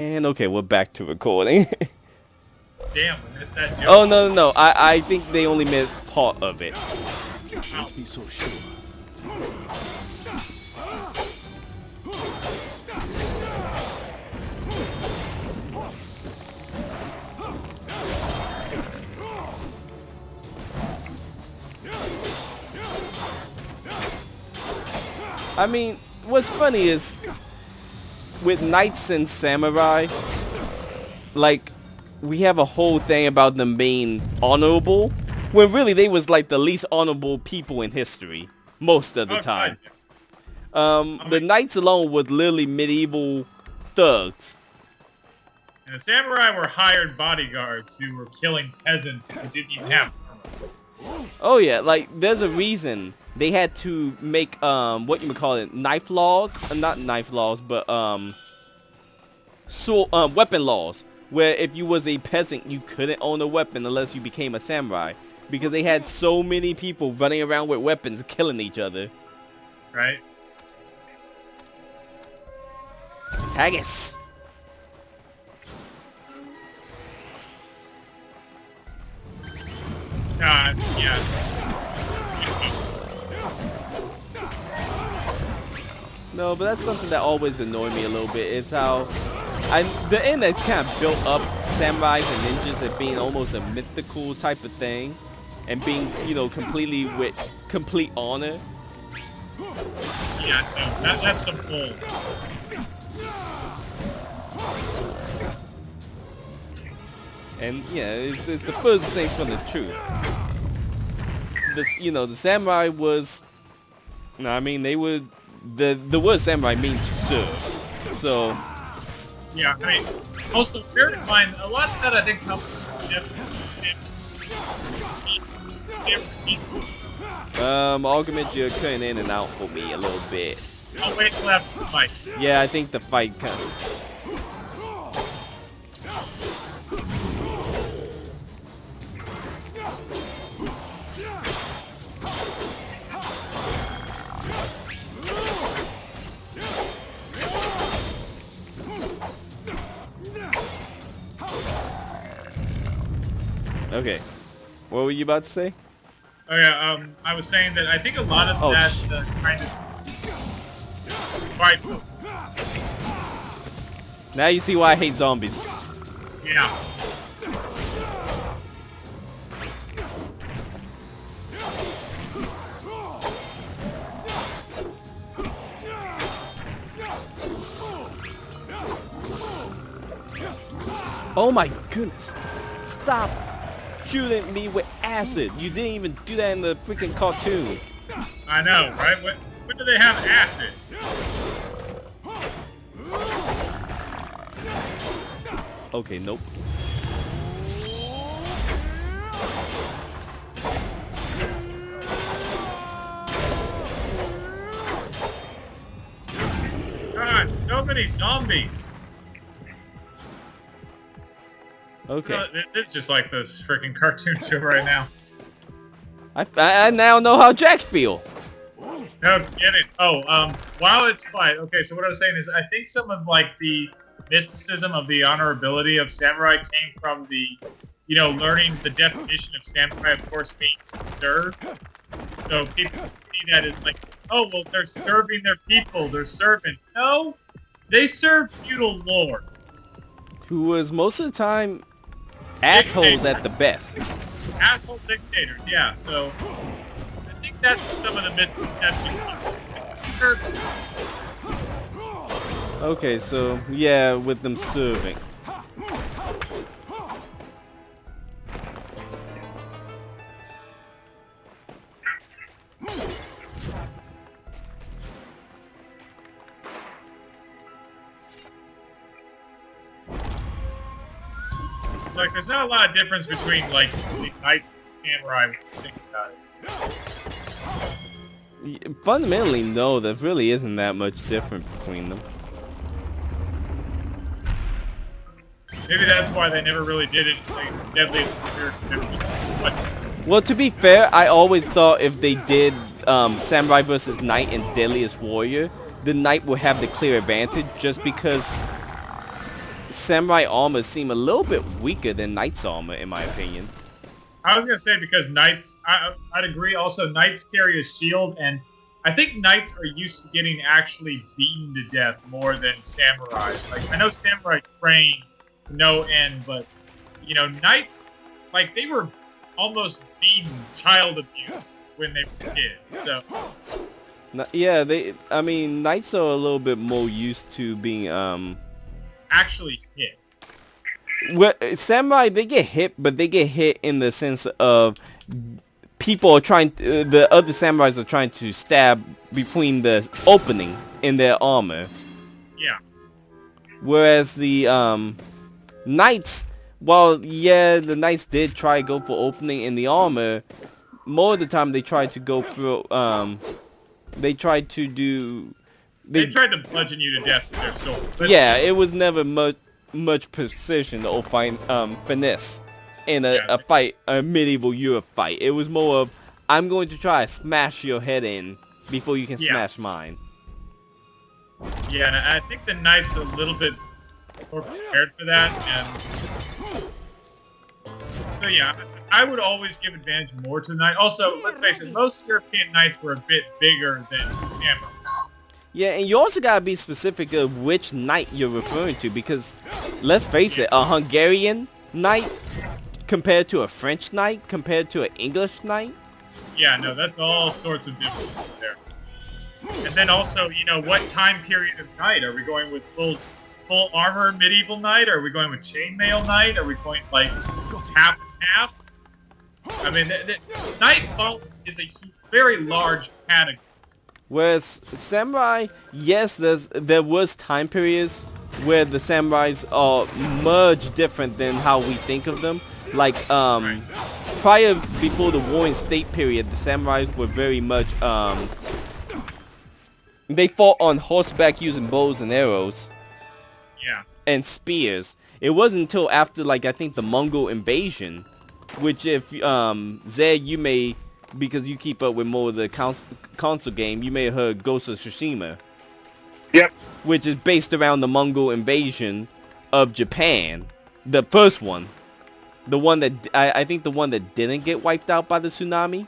And okay, we're back to recording. Damn, we missed that joke. Oh no, no, no. I think they only missed part of it. Oh, Can't be so sure. I mean, what's funny is with knights and samurai, like we have a whole thing about them being honorable, when really they was like the least honorable people in history most of the oh God. time. I The mean, knights alone was literally medieval thugs. and the samurai were hired bodyguards who were killing peasants who didn't even have armor. Oh yeah, like there's a reason they had to make what you would call it, knife laws, not knife laws, but weapon laws, where if you was a peasant you couldn't own a weapon unless you became a samurai, because they had so many people running around with weapons killing each other. Right? Haggis. Yeah. No, but that's something that always annoyed me a little bit. It's how the internet kind of built up samurais and ninjas as being almost a mythical type of thing, and being, you know, completely with complete honor. Yeah, no, that's the bull. And yeah, it's the first thing from the truth. You know, the samurai was, no, I mean they would, the word samurai means to serve. So Yeah, I mean, also bear in mind, a lot of that I think comes from different. argument, you're cutting in and out for me a little bit. I'll wait till after the fight. Yeah, I think the fight kind of. Okay, what were you about to say? Oh yeah, I was saying that I think a lot of Oh, that kind of fight. Now you see why I hate zombies. Yeah. Oh my goodness! Stop shooting me with acid. You didn't even do that in the freaking cartoon. I know, right? When do they have acid? Okay, nope. God, so many zombies. Okay. It's just like this freaking cartoon show right now. I now know how Jack feel. No kidding. Oh, while it's fight. Okay, so what I was saying is, I think some of like the mysticism of the honorability of samurai came from the, you know, learning the definition of samurai. Of course, means to serve. So people see that as like, oh well, they're serving their people. They're servants. No, they serve feudal lords. Who was most of the time assholes at the best. Asshole dictators, yeah. So I think that's some of the misconceptions. Okay, so yeah, with them serving. Like, there's not a lot of difference between like the knight and samurai when you think about it. Fundamentally, no, there really isn't that much different between them. Maybe that's why they never really did it like Deadliest Warrior, 'cause it was what. Well, to be fair, I always thought if they did Samurai versus Knight and Deadliest Warrior, the Knight would have the clear advantage just because samurai armor seem a little bit weaker than knight's armor, in my opinion. I was gonna say because knights, I'd agree. Also, knights carry a shield, and I think knights are used to getting actually beaten to death more than samurais. Like I know samurai train to no end, but you know, knights, like they were almost beaten child abuse when they were kids. So Yeah, I mean, knights are a little bit more used to being actually hit. Well, samurai, they get hit, but they get hit in the sense of people are trying the other samurais are trying to stab between the opening in their armor. Yeah. Whereas the knights, well, yeah, the knights did try to go for opening in the armor. More of the time they tried to go through they tried to do They tried to bludgeon you to death with their sword. Yeah, it was never much precision or finesse in a fight, a medieval Europe fight. It was more of, I'm going to try to smash your head in before you can smash mine. Yeah, and I think the knight's a little bit more prepared for that, and so yeah, I would always give advantage more to the knight. Also, let's face it, most European knights were a bit bigger than samurais. Yeah, and you also gotta be specific of which knight you're referring to, because let's face it, a Hungarian knight compared to a French knight compared to an English knight. Yeah, no, that's all sorts of differences there. And then also, you know, what time period of knight? Are we going with full armor medieval knight? Are we going with chainmail knight? Are we going like half and half? I mean, the knight vault is a very large category. Whereas samurai, yes, there was time periods where the samurais are much different than how we think of them. Like prior, before the Warring State period, the samurais were very much they fought on horseback using bows and arrows. Yeah. And spears. It wasn't until after, like, I think the Mongol invasion, which if Zed, you may, because you keep up with more of the console game, you may have heard Ghost of Tsushima. Yep. Which is based around the Mongol invasion of Japan. The first one. The one that, I think the one that didn't get wiped out by the tsunami.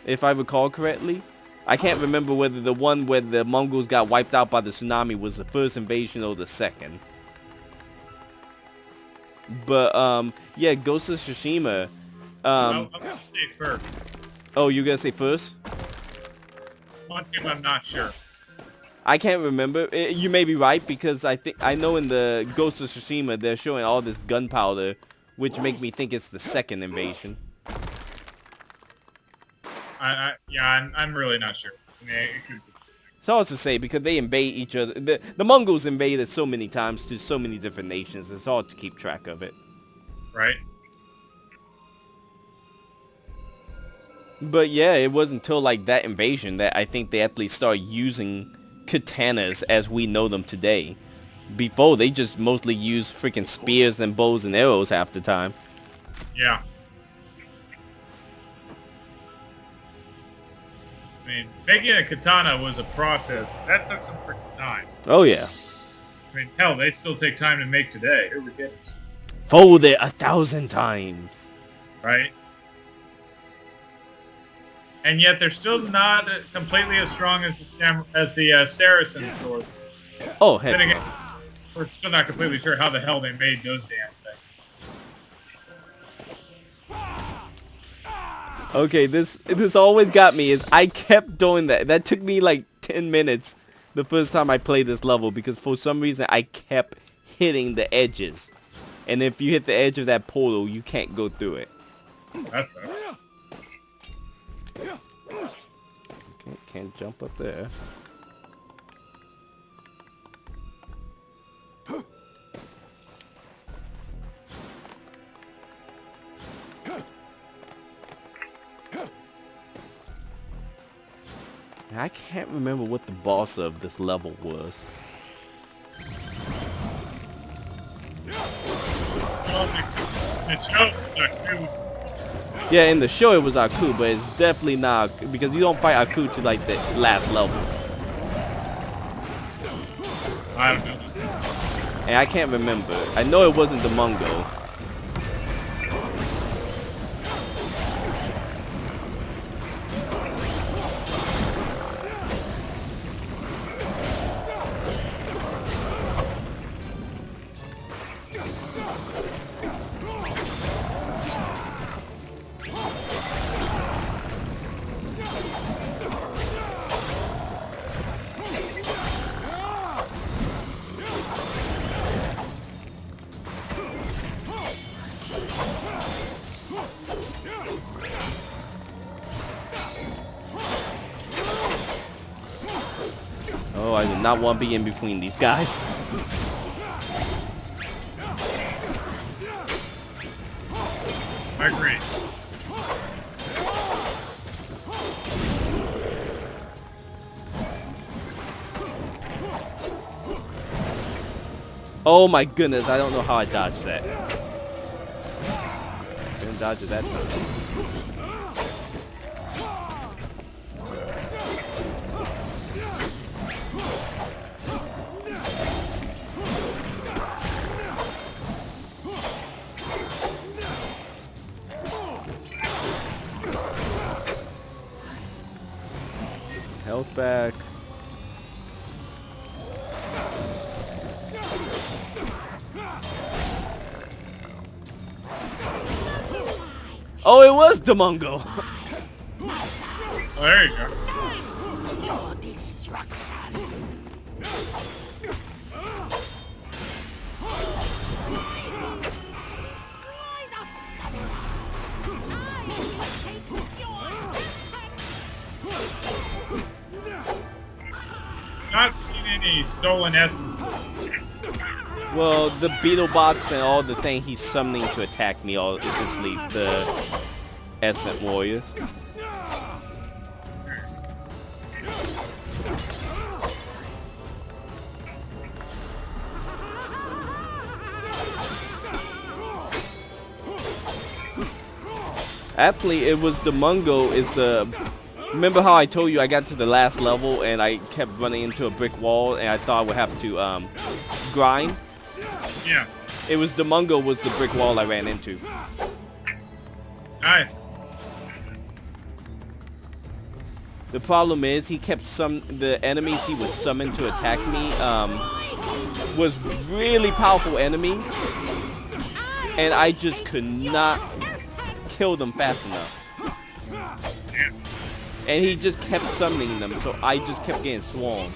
If I recall correctly. I can't remember whether the one where the Mongols got wiped out by the tsunami was the first invasion or the second. But, yeah, Ghost of Tsushima. I'm going to say first. Oh, you're going to say first? One thing I'm not sure. I can't remember. You may be right, because I know in the Ghost of Tsushima they're showing all this gunpowder, which make me think it's the second invasion. Yeah, I'm really not sure. I mean, it could be. It's hard to say because they invade each other. The Mongols invaded so many times to so many different nations. It's hard to keep track of it. Right. But yeah, it wasn't until like that invasion that I think they actually started using katanas as we know them today. Before, they just mostly used freaking spears and bows and arrows half the time. Yeah. I mean, making a katana was a process. That took some freaking time. Oh, yeah. I mean, hell, they still take time to make today. They're ridiculous. Fold it 1,000 times. Right? And yet they're still not completely as strong as the Saracen sword. Oh, heck. Then again, we're still not completely sure how the hell they made those damn things. Okay, this always got me is I kept doing that. That took me like 10 minutes the first time I played this level because for some reason I kept hitting the edges. And if you hit the edge of that portal, you can't go through it. That's it. Okay, can't jump up there. I can't remember what the boss of this level was. Yeah, in the show it was Aku, but it's definitely not, because you don't fight Aku to like the last level. I don't know. And I can't remember. I know it wasn't the Mungo. Oh, I do not want to be in between these guys. I agree. Oh my goodness, I don't know how I dodged that. Didn't dodge it that time. Health back. Oh, it was Domungo. Oh, there you go. Your destruction. Destroy the samurai. I will take your essence. Not seen any stolen essences. Well, the beetle bots and all the thing he's summoning to attack me are essentially the Essent Warriors. Actually, it was the Mungo is the... Remember how I told you I got to the last level and I kept running into a brick wall and I thought I would have to grind? Yeah. It was the Mungo was the brick wall I ran into. Nice. The problem is he kept the enemies he was summoned to attack me was really powerful enemies, and I just could not kill them fast enough. And he just kept summoning them, so I just kept getting swarmed.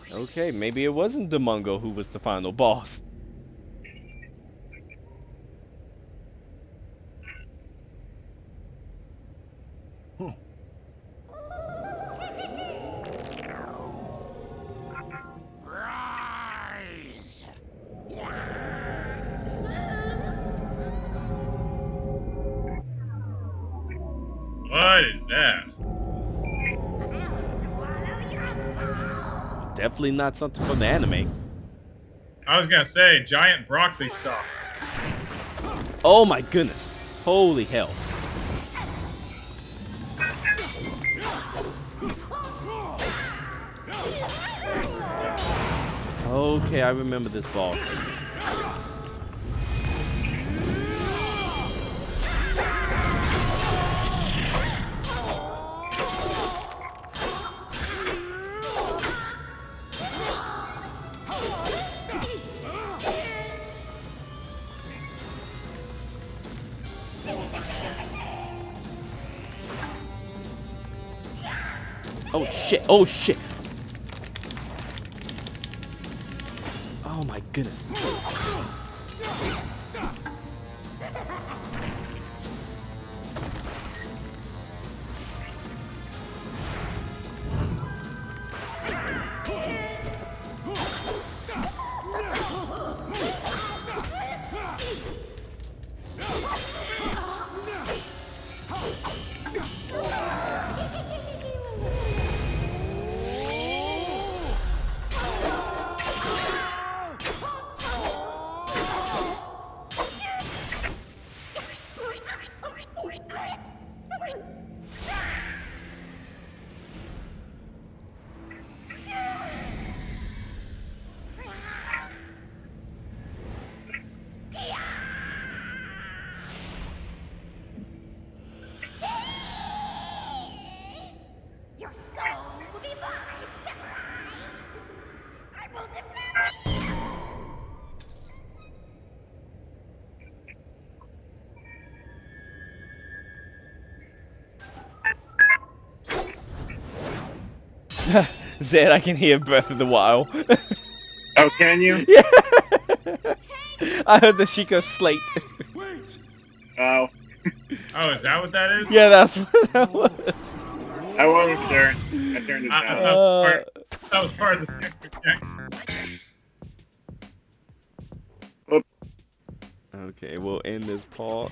Okay, maybe it wasn't Domungo who was the final boss. Rise. What is that? Definitely not something from the anime. I was gonna say giant broccoli stalk. Oh my goodness. Holy hell. Okay, I remember this boss. Oh shit, oh shit. Oh my goodness. Zed, I can hear Breath of the Wild. Oh, can you? Yeah. I heard the Sheikah slate. Oh, Oh, is that what that is? Yeah, that's what that was. I wasn't sure. I turned it I down. that was part of the sector check. Whoop. Okay, we'll end this part.